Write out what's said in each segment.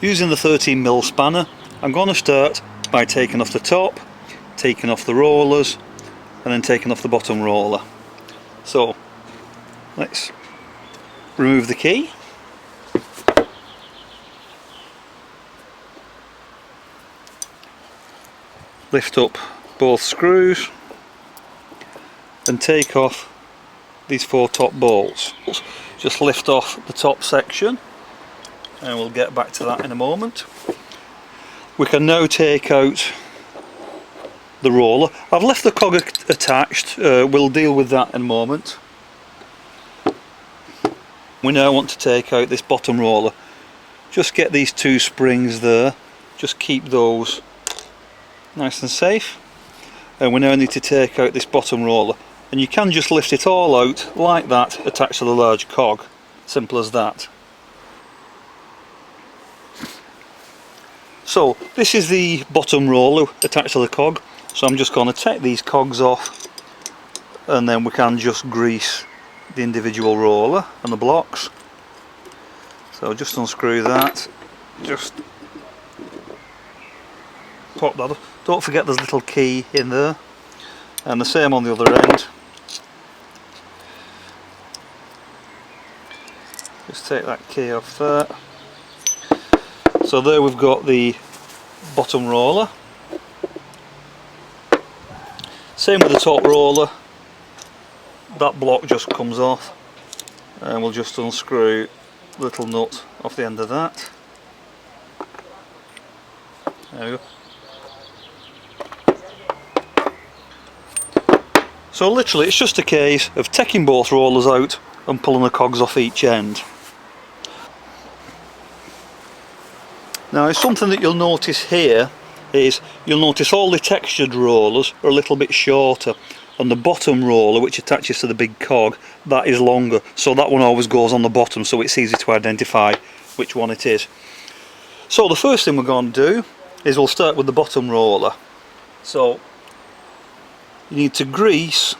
Using the 13mm spanner, I'm going to start by taking off the top, taking off the rollers, and then taking off the bottom roller. So let's remove the key. Lift up both screws and take off these 4 top bolts. Just lift off the top section and we'll get back to that in a moment. We can now take out the roller. I've left the cog attached, we'll deal with that in a moment. We now want to take out this bottom roller. Just get these 2 springs there, just keep those nice and safe. And we now need to take out this bottom roller, and you can just lift it all out like that, attached to the large cog. Simple as that. So this is the bottom roller attached to the cog, so I'm just going to take these cogs off and then we can just grease the individual roller and the blocks. So just unscrew that, just pop that up. Don't forget there's a little key in there, and the same on the other end. Just take that key off there. So there we've got the bottom roller. Same with the top roller. That block just comes off, and we'll just unscrew the little nut off the end of that. There we go. So literally it's just a case of taking both rollers out and pulling the cogs off each end. Now something that you'll notice here is you'll notice all the textured rollers are a little bit shorter, and the bottom roller, which attaches to the big cog, that is longer, so that one always goes on the bottom, so it's easy to identify which one it is. So the first thing we're going to do is we'll start with the bottom roller. So you need to grease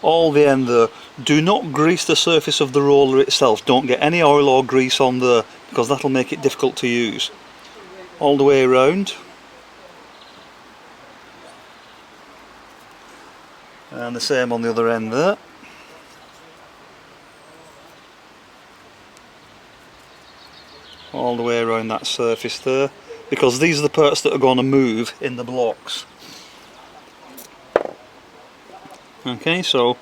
all the end there. Do not grease the surface of the roller itself. Don't get any oil or grease on there, because that'll make it difficult to use. All the way around. And the same on the other end there. All the way around that surface there, because these are the parts that are going to move in the blocks. Okay, so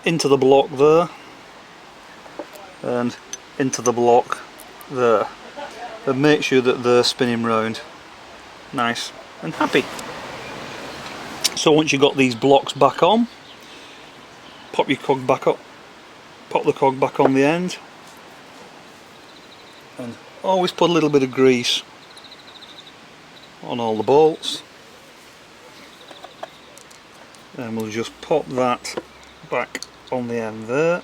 into the block there and into the block there, and make sure that they're spinning round nice and happy. So once you've got these blocks back on, pop your cog back up, pop the cog back on the end, and always put a little bit of grease on all the bolts. And we'll just pop that back on the end there.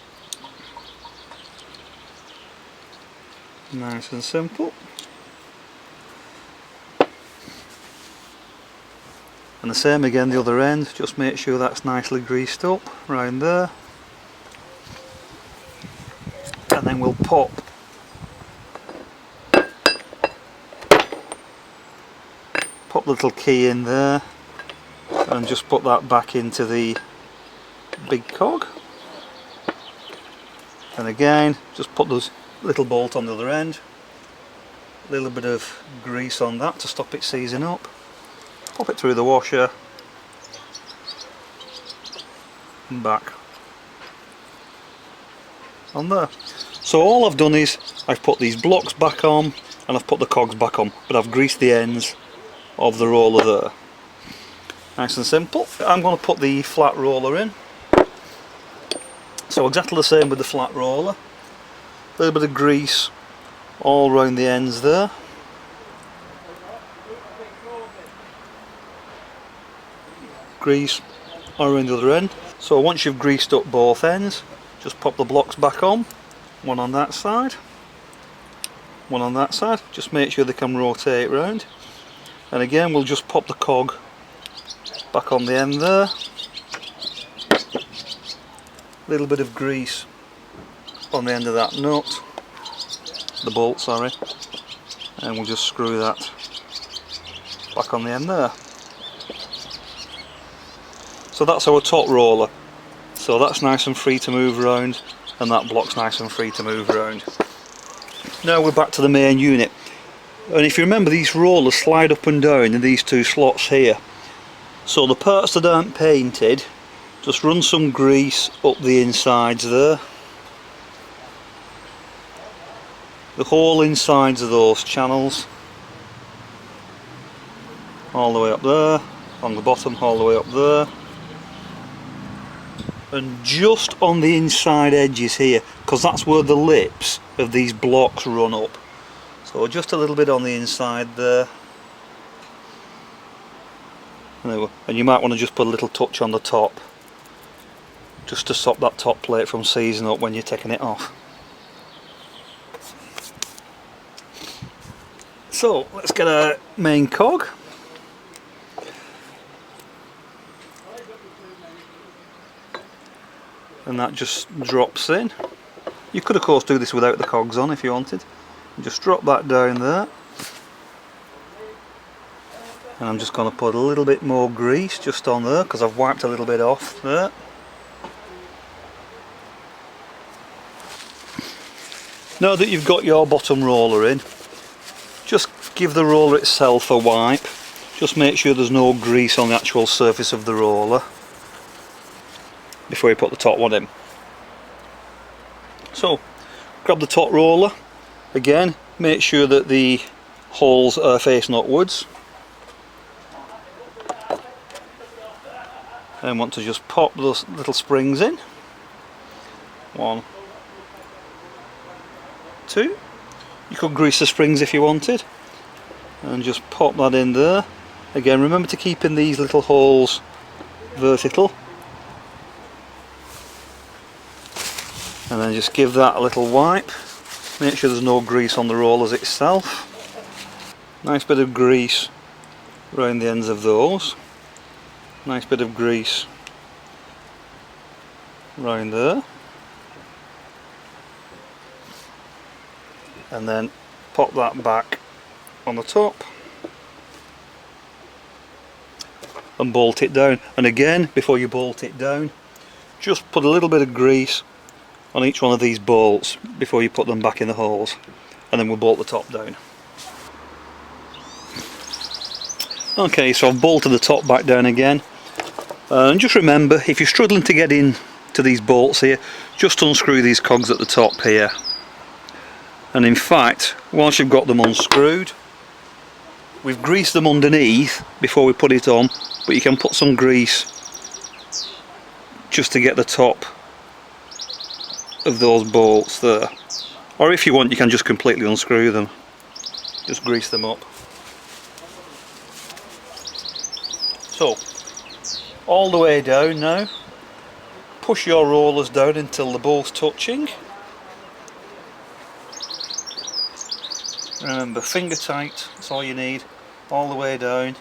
Nice and simple. And the same again the other end, just make sure that's nicely greased up round there. And then we'll pop the little key in there and just put that back into the big cog. And again, just put those little bolt on the other end. A little bit of grease on that to stop it seizing up. Pop it through the washer and back on there. So all I've done is I've put these blocks back on and I've put the cogs back on, but I've greased the ends of the roller there. Nice and simple. I'm going to put the flat roller in. So exactly the same with the flat roller. A little bit of grease all around the ends there. Grease all around the other end. So once you've greased up both ends, just pop the blocks back on. One on that side, one on that side. Just make sure they can rotate round. And again, we'll just pop the cog back on the end there. A little bit of grease on the end of that nut. the bolt, sorry, and we'll just screw that back on the end there. So that's our top roller. So that's nice and free to move around, and that block's nice and free to move around. Now we're back to the main unit, and if you remember, these rollers slide up and down in these two slots here. So the parts that aren't painted, just run some grease up the insides there. The whole insides of those channels, all the way up there, on the bottom all the way up there, and just on the inside edges here, because that's where the lips of these blocks run up. So just a little bit on the inside there. And you might want to just put a little touch on the top, just to stop that top plate from seizing up when you're taking it off. So let's get our main cog. And that just drops in. You could of course do this without the cogs on if you wanted. Just drop that down there. And I'm just going to put a little bit more grease just on there because I've wiped a little bit off there. Now that you've got your bottom roller in, just give the roller itself a wipe. Just make sure there's no grease on the actual surface of the roller before you put the top one in. So grab the top roller, again make sure that the holes are facing upwards, and want to just pop those little springs in. 1, 2. You could grease the springs if you wanted, and just pop that in there. Again, remember to keep in these little holes vertical, and then just give that a little wipe. Make sure there's no grease on the rollers itself. Nice bit of grease around the ends of those. Nice bit of grease around there, and then pop that back on the top and bolt it down. And again, before you bolt it down, just put a little bit of grease on each one of these bolts before you put them back in the holes, and then we'll bolt the top down. Okay, so I've bolted the top back down again, and just remember, if you're struggling to get in to these bolts here, just unscrew these cogs at the top here. And in fact, once you've got them unscrewed, we've greased them underneath before we put it on, but you can put some grease just to get the top of those bolts there, or if you want you can just completely unscrew them, just grease them up. So all the way down now, push your rollers down until they're both touching. Remember, finger tight, that's all you need, all the way down.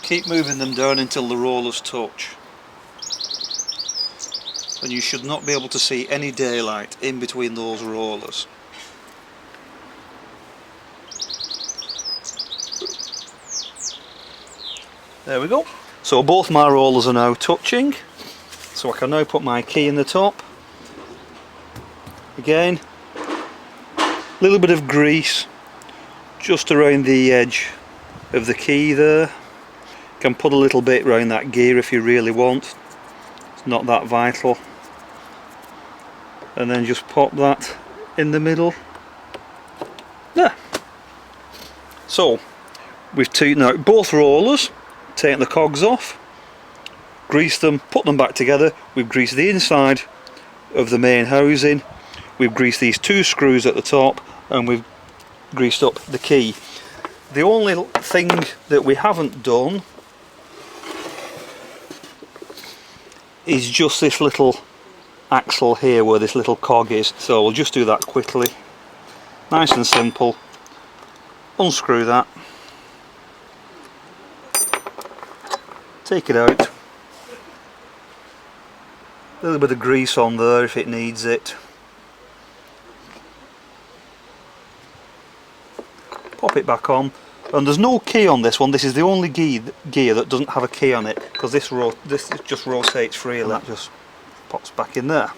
Keep moving them down until the rollers touch. And you should not be able to see any daylight in between those rollers. There we go. So both my rollers are now touching, so I can now put my key in the top. Again, a little bit of grease just around the edge of the key there. You can put a little bit around that gear if you really want, it's not that vital. And then just pop that in the middle there. So we've taken out both rollers, taken the cogs off, greased them, put them back together. We've greased the inside of the main housing, we've greased these two screws at the top, and we've greased up the key. The only thing that we haven't done is just this little axle here where this little cog is, so we'll just do that quickly, nice and simple. Unscrew that, take it out, a little bit of grease on there if it needs it, pop it back on, and there's no key on this one. This is the only gear that doesn't have a key on it, because this just rotates freely, and that just pops back in there.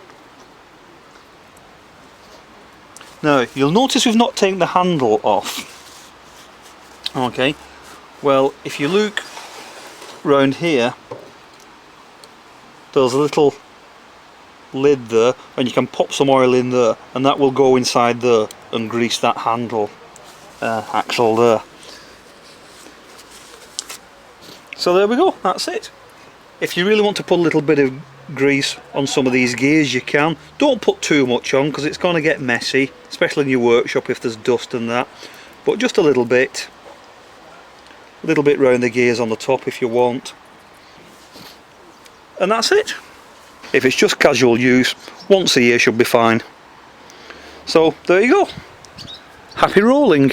Now you'll notice we've not taken the handle off. Okay, well, if you look round here, there's a little lid there, and you can pop some oil in there, and that will go inside there and grease that handle axle there. So there we go, that's it. If you really want to put a little bit of grease on some of these gears, you can. Don't put too much on, because it's going to get messy, especially in your workshop if there's dust and that, but just a little bit round the gears on the top if you want, and that's it. If it's just casual use, once a year should be fine. So there you go, happy rolling.